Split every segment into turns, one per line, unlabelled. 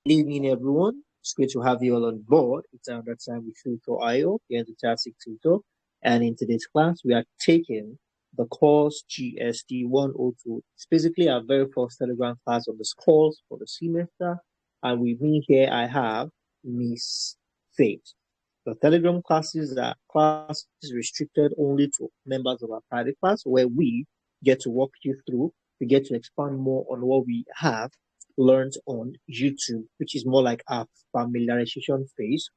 Evening, everyone. It's great to have you all on board. It's another time with Tutor IO, the enthusiastic tutor. And in today's class, we are taking the course GST102. It's basically our very first Telegram class on this course for the semester. And with me here, I have Miss Faith. The Telegram classes are classes restricted only to members of our private class, where we get to walk you through, we get to expand more on what we have learned on YouTube, which is more like our familiarization phase.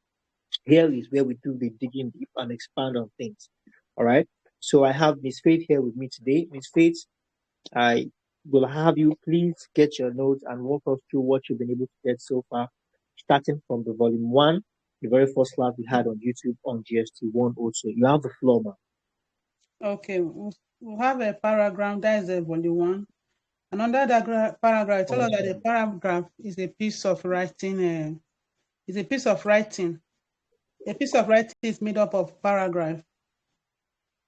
Here is where we do the digging deep and expand on things. All right. So I have Miss Faith here with me today. Miss Faith, I will have you please get your notes and walk us through what you've been able to get so far, starting from the volume one, the very first class we had on YouTube on GST102. You have the floor, ma'am.
Okay, we'll have a paragraph, that is a volume one. And under that paragraph, tell us that the paragraph is a piece of writing. A piece of writing is made up of paragraph.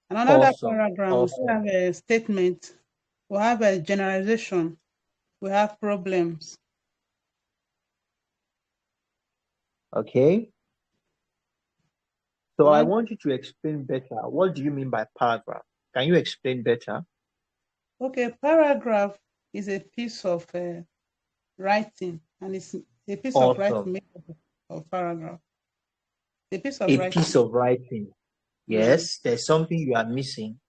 And under that paragraph, we have a statement, we have a generalization, we have problems.
Okay. So I want you to explain better. What do you mean by paragraph? Can you explain better?
Okay, paragraph is a piece of writing, and it's a piece of writing made up of paragraph. A piece of
writing. Yes, there's something you are missing,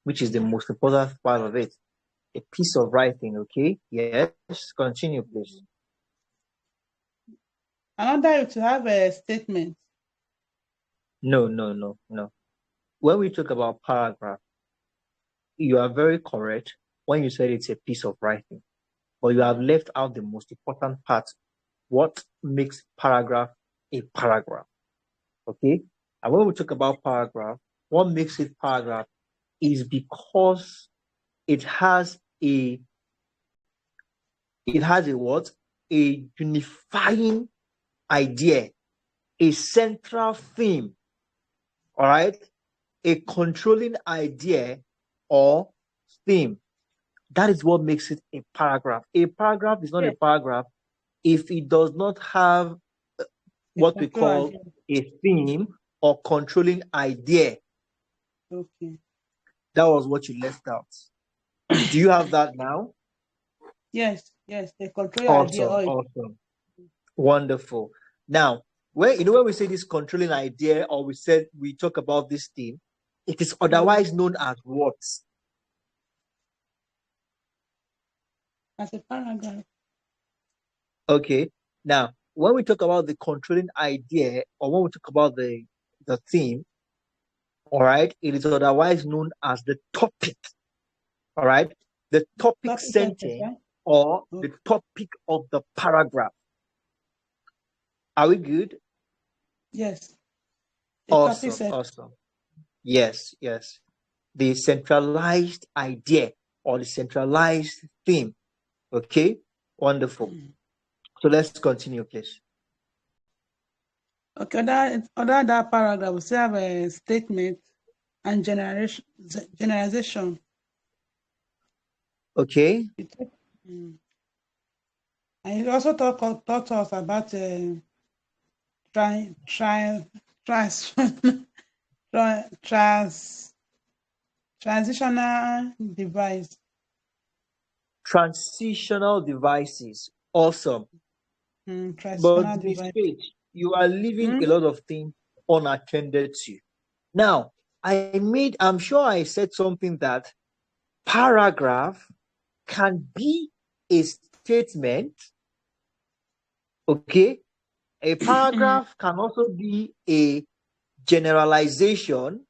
which is the most important part of it. A piece of writing, okay? Yes, continue, please.
Another, to have a statement.
No. When we talk about paragraph, you are very correct when you said it's a piece of writing, but you have left out the most important part. What makes paragraph a paragraph? Okay? And when we talk about paragraph, what makes it paragraph is because it has a what? A unifying idea, a central theme, all right? A controlling idea or theme. That is what makes it a paragraph. A paragraph is not a paragraph if it does not have what we call a theme or controlling idea.
Okay.
That was what you left out. Do you have that now?
Yes, the controlling idea.
Awesome. Wonderful. Now, when we say this controlling idea, or we talk about this theme, it is otherwise known as what?
As a paragraph.
Okay. Now, when we talk about the controlling idea, or when we talk about the theme, all right, it is otherwise known as the topic. All right, the topic sentence or the topic of the paragraph. Are we good?
Yes.
Awesome. Yes. The centralized idea or the centralized theme. Okay, wonderful. So let's continue, please.
Okay, under that paragraph, we have a statement and generalization.
Okay.
And it also taught us about transitional device.
Transitional devices. Awesome. But Miss Faith, you are leaving a lot of things unattended to. Now, I'm sure I said something that paragraph can be a statement. Okay. A paragraph can also be a generalization,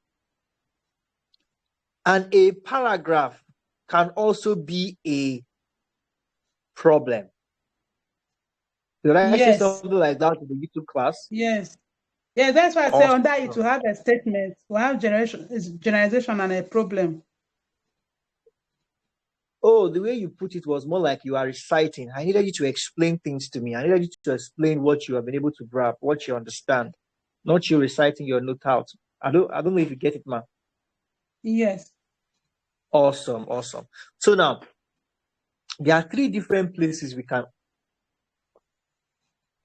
and a paragraph can also be a problem. Did I say something like that in the YouTube class?
Yes. Yeah, that's why I say under it to have a statement, we have generalization and a problem.
Oh, the way you put it was more like you are reciting. I needed you to explain things to me. I needed you to explain what you have been able to grab, what you understand, not you reciting your note out. I don't know if you get it, man.
Yes.
Awesome. So now, there are three different places we can.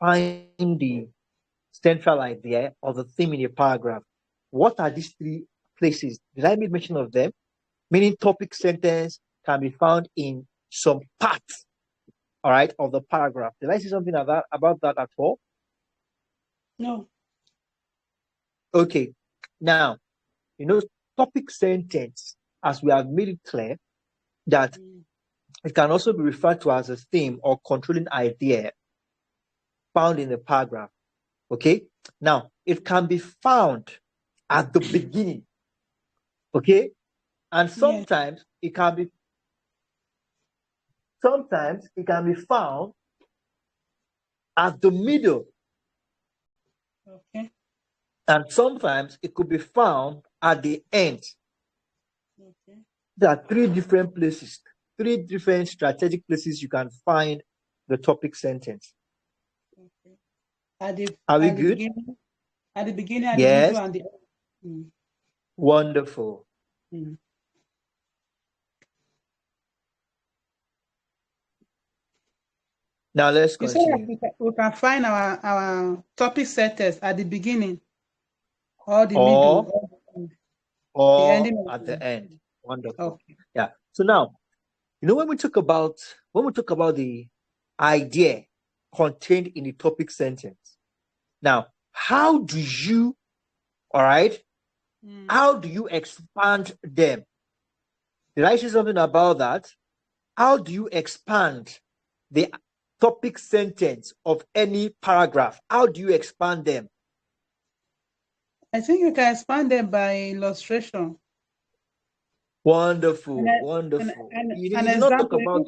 find the central idea or the theme in a paragraph, what are these three places? Did I make mention of them? Meaning topic sentence can be found in some parts, all right, of the paragraph. Did I say something about that at all?
No.
Okay. Now, topic sentence, as we have made it clear, that it can also be referred to as a theme or controlling idea found in the paragraph. Okay. Now, it can be found at the beginning. Okay. And sometimes it can be found at the middle.
Okay.
And sometimes it could be found at the end.
Okay.
There are three different places, three different strategic places you can find the topic sentence.
Okay. Are
we
good?
Beginning,
at the beginning, at
yes.
The middle, and the end.
Wonderful. Now let's continue.
We can find our topic setters at the beginning, or the middle,
or the ending at the end. Wonderful. Okay. Yeah. So now, when we talk about the idea contained in the topic sentence, now how do you, all right, how do you expand them? Did I say something about that? How do you expand the topic sentence of any paragraph? How do you expand them?
I think you can expand them by illustration.
Wonderful, wonderful. You did not talk about.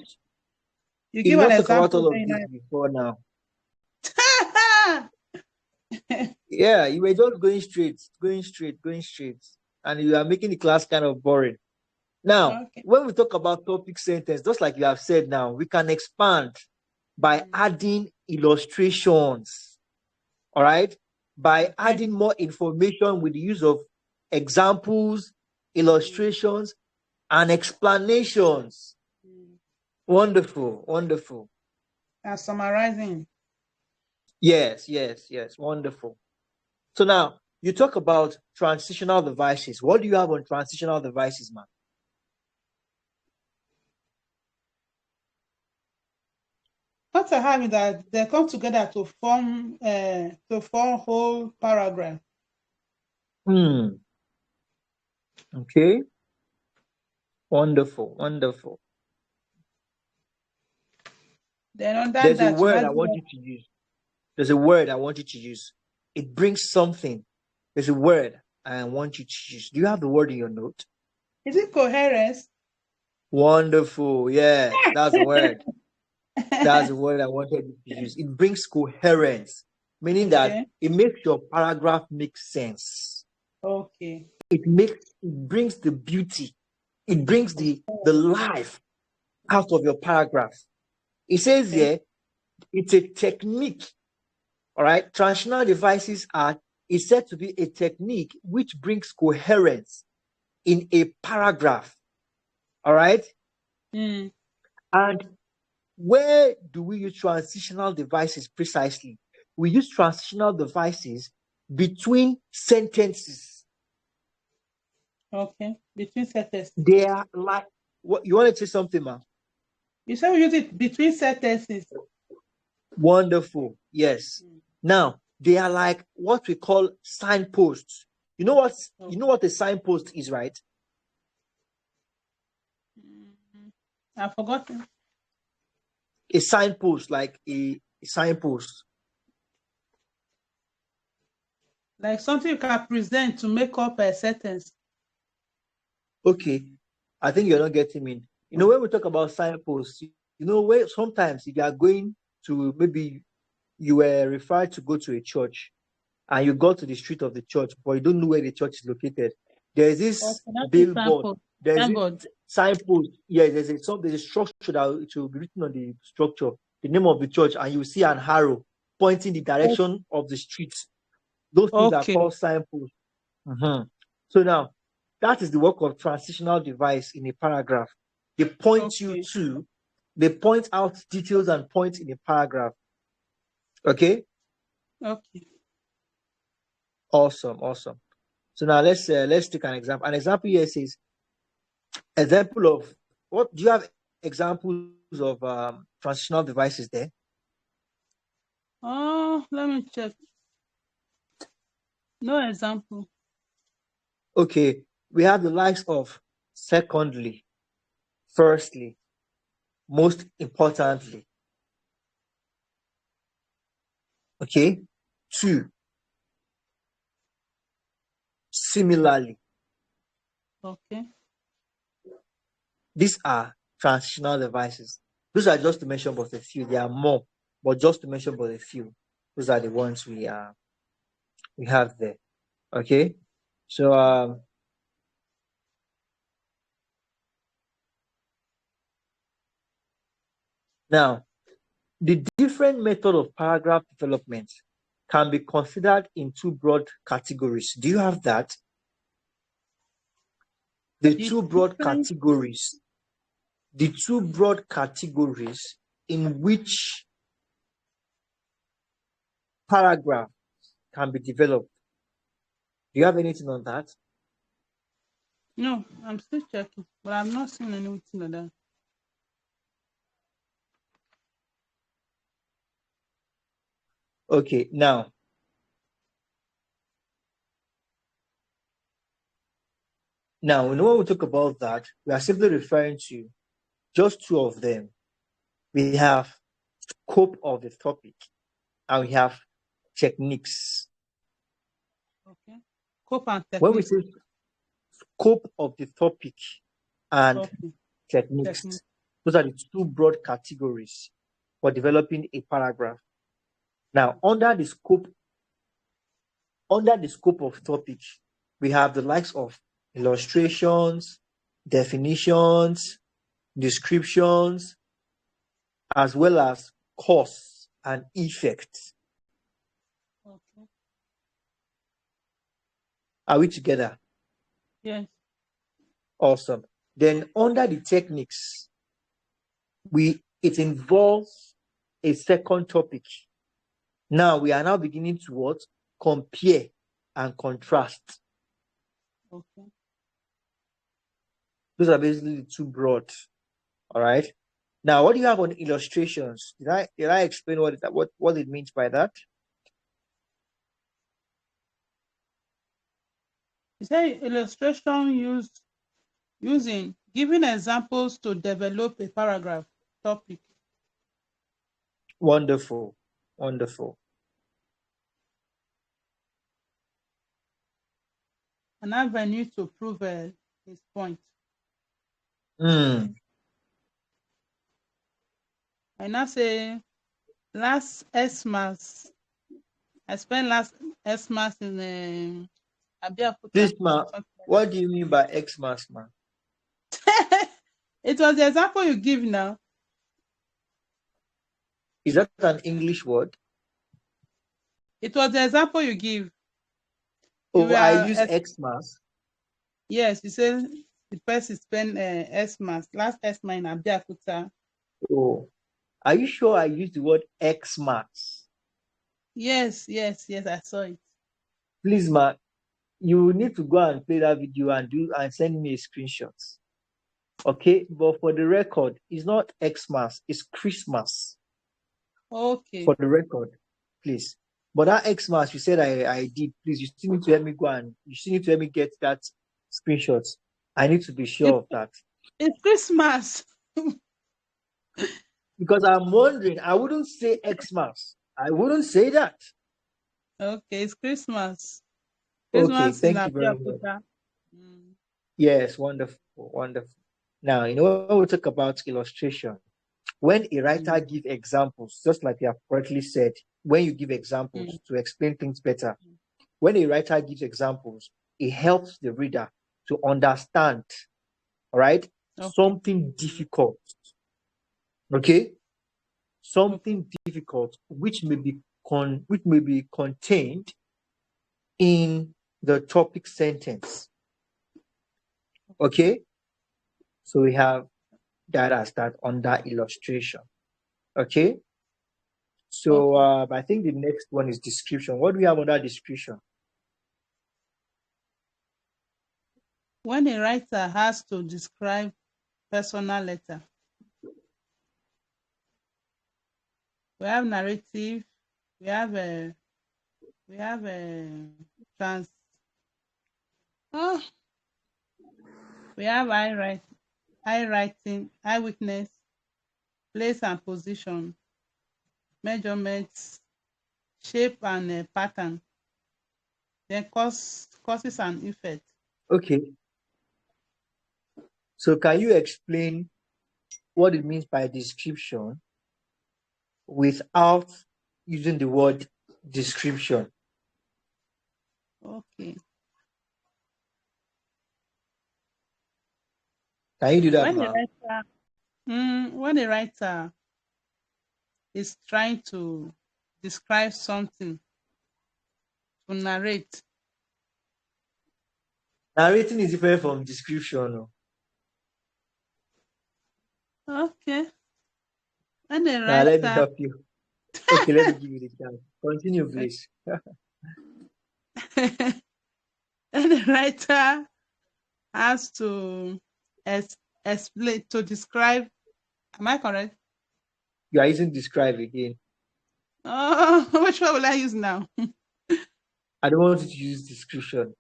You give an example.
All of this before now. Yeah, you were just going straight, and you are making the class kind of boring. Now, when we talk about topic sentence, just like you have said now, we can expand by adding illustrations, all right? By adding more information with the use of examples, illustrations, and explanations. Wonderful, wonderful.
And summarizing.
Yes, wonderful. So now, you talk about transitional devices. What do you have on transitional devices, man?
What I have is that they come together to form whole paragraph.
Okay. Wonderful, wonderful.
Then
there's a word I want you to use. There's a word I want you to use. It brings something. There's a word I want you to use. Do you have the word in your note?
Is it coherence?
Wonderful. Yes, that's the word. That's the word I wanted you to use. It brings coherence, meaning that it makes your paragraph make sense.
Okay.
It brings the beauty. It brings the life out of your paragraph. It says here, it's a technique. All right. Transitional devices is said to be a technique which brings coherence in a paragraph. All right. And where do we use transitional devices precisely? We use transitional devices between sentences.
Okay. Between sentences.
They are like, what you want to say something, ma?
You said we use it between sentences.
Wonderful. Yes. Now, they are like what we call signposts. You know what a signpost is, right?
I've forgotten.
A signpost, like a signpost.
Like something you can present to make up a sentence.
Okay. I think you're not getting me. When we talk about signposts, where sometimes if you are going to, maybe you were referred to go to a church and you go to the street of the church, but you don't know where the church is located. There's this billboard. There's this signpost. Yeah, there's a structure that it will be written on the structure, the name of the church, and you see an arrow pointing the direction of the street. Those things are called signposts. So now, that is the work of transitional device in a paragraph. They point out details and points in a paragraph. Okay,
Okay.
awesome, awesome. So now let's take an example. An example here says example of what do you have examples of transitional devices there?
Oh, let me check. No example.
Okay, we have the likes of secondly, firstly, most importantly. Okay, two, similarly.
Okay.
These are transitional devices. Those are just to mention but a few. There are more, but just to mention but a few. Those are the ones we have there. Okay, so now the different method of paragraph development can be considered in two broad categories. Do you have that? The
The
two broad
different.
categories, the two broad categories in which paragraph can be developed. Do you have anything on that?
No, I'm still checking, but I'm not seeing anything like that.
Okay, now when we talk about that, we are simply referring to just two of them. We have scope of the topic and we have techniques.
Okay. Scope and
When we
technique.
say scope of the topic and
Okay. Technique.
techniques, those are the two broad categories for developing a paragraph. Now, under the scope of topic, we have the likes of illustrations, definitions, descriptions, as well as cause and effect.
Okay.
Are we together?
Yes.
Awesome. Then under the techniques, it involves a second topic. Now we are now beginning to what? Compare and contrast.
Okay.
Those are basically too broad. All right. Now, what do you have on illustrations? Did I explain what it means by that?
You say illustration using giving examples to develop a paragraph topic.
Wonderful, wonderful.
An avenue to prove his point.
Mm.
I now say last Xmas. I spent last Xmas in Abiakuta.
Please, ma,
Something like
what do you mean by Xmas, ma?
that. It was the example you give now.
Is that an English word?
It was the example you give. You
Oh, I
were
use Xmas.
yes, you said the person spent Xmas, last Xmas in Abiakuta.
Oh, are you sure I used the word Xmas?
Yes, yes, yes, I saw it.
Please, ma, you need to go and play that video and send me a screenshot. Okay, but for the record, it's not Xmas, it's Christmas.
Okay.
For the record, please. But that Xmas you said I did, please, you still need to help me you still need to help me get that screenshot. I need to be sure
It,
of that.
it's Christmas.
Because I'm wondering, I wouldn't say Xmas. I wouldn't say that.
Okay, it's Christmas.
Okay,
Christmas in
thank you very much.
Abiakuta. Mm.
Yes, wonderful, wonderful. Now, when we talk about illustration, when a writer
Mm.
gives examples, just like you have correctly said, when you give
Mm.
examples to explain things better, when a writer gives examples, it helps the reader to understand, all right,
Okay.
something difficult, okay,
Okay.
something difficult which may be contained in the topic sentence, okay. So we have that as that under illustration, okay. So
Okay.
I think the next one is description. What do we have under description?
When a writer has to describe personal letter, we have narrative, we have a trans oh, we have eye writing, eyewitness, place and position, measurements, shape and pattern, then causes and effect.
Okay. So can you explain what it means by description without using the word description?
Okay.
Can you do that,
When the
ma?
writer when the writer is trying to describe something, to narrate.
Narrating is different from description. Oh.
Okay. When the
Now let me
writer
help you. Okay, let me give you the chance. Continue, please.
when the writer has to explain to describe, am I correct?
You are using describe again.
Oh, which one will I use now?
I don't want you to use description,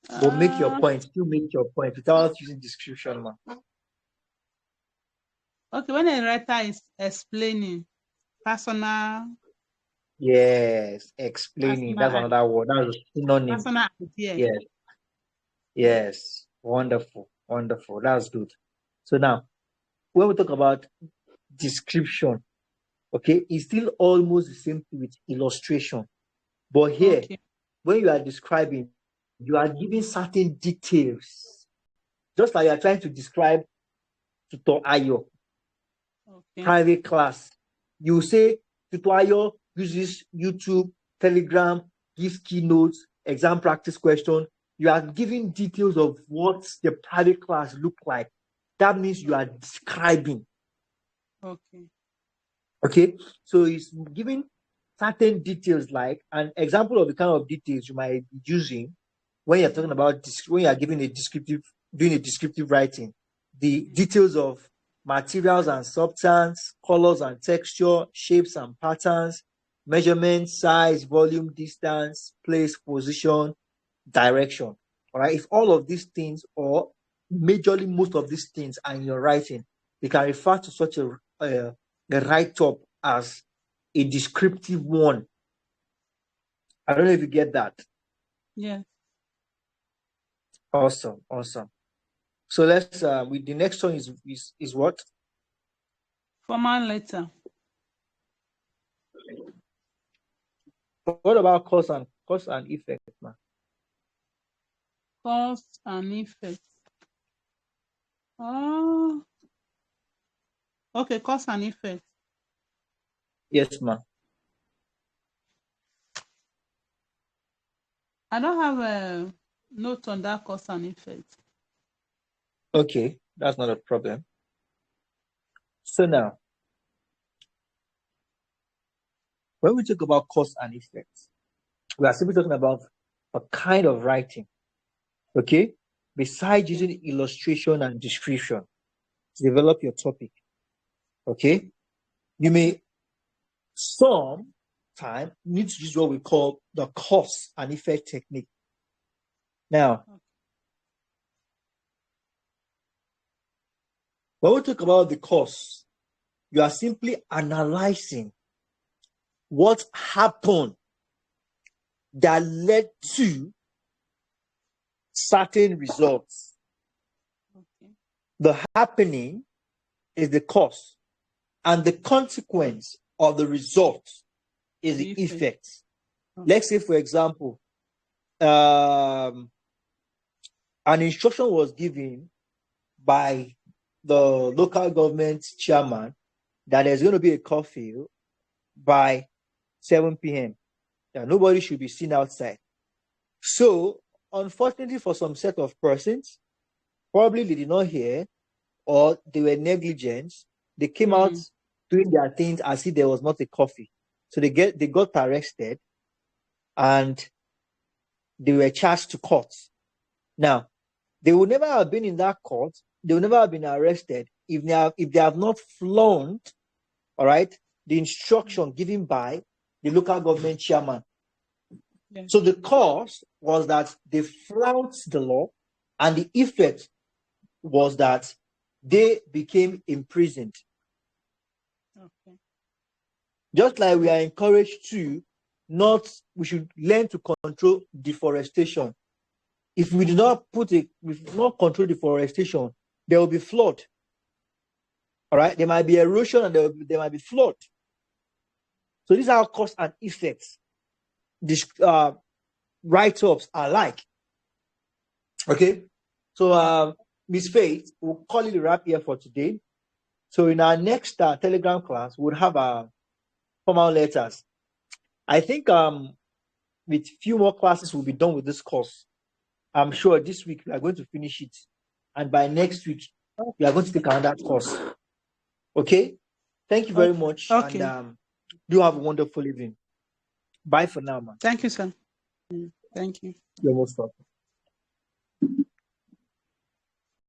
but make your
Uh,
point. Still make your point without using description, ma.
okay, when a writer is explaining personal
Yes, explaining.
personal
That's another word. That's a synonym.
personal idea.
Yes, yes. Wonderful, wonderful. That's good. So now, when we talk about description, okay, it's still almost the same thing with illustration. But here,
Okay.
when you are describing, you are giving certain details. Just like you are trying to describe Tutor Ayo,
Okay.
private class. You say Tutor Ayo uses YouTube, Telegram, gives keynotes, exam practice question. You are giving details of what the private class look like. That means you are describing.
Okay.
Okay, so it's giving certain details, like an example of the kind of details you might be using when you're talking about when you are giving a descriptive, doing a descriptive writing. The details of materials and substance, colors and texture, shapes and patterns, measurement, size, volume, distance, place, position, direction. All right, if all of these things, or majorly most of these things, are in your writing, you can refer to such a write up as a descriptive one. I don't know if you get that.
Yeah.
Awesome, awesome. So let's with the next one is what?
Formal letter.
What about cause and effect, man?
Cause and effect. Oh, okay, cause and effect.
Yes, man.
I don't have a note on that cause and effect.
Okay, that's not a problem. So now, when we talk about cause and effect, we are simply talking about a kind of writing. Okay, besides using illustration and description to develop your topic. Okay, you may some time need to use what we call the cause and effect technique. Now, when we talk about the cause, you are simply analyzing what happened that led to certain results.
Okay.
The happening is the cause, and the consequence of the result is the
Effect.
effect.
Okay.
Let's say, for example, an instruction was given by the local government chairman that there's going to be a curfew by 7 p.m. that nobody should be seen outside. So, unfortunately, for some set of persons, probably they did not hear or they were negligent. They came out doing their things as if there was not a coffee. So they got arrested and they were charged to court. Now, they would never have been in that court. They would never have been arrested if they have not flown, all right, the instruction given by the local government chairman.
Yeah.
So the cause was that they flouted the law, and the effect was that they became imprisoned.
Okay.
Just like we are encouraged to we should learn to control deforestation. If we do not control deforestation, there will be flood. All right, there might be erosion and there might be flood. So these are cause and effects. These write-ups are like. Okay, so Miss Faith, we'll call it a wrap here for today. So in our next Telegram class, we'll have our formal letters. I think with few more classes, we'll be done with this course. I'm sure this week we are going to finish it, and by next week we are going to take another course. Okay, thank you very much,
Okay.
and do have a wonderful evening. Bye for now, man.
Thank you, sir. Thank you.
You're most welcome.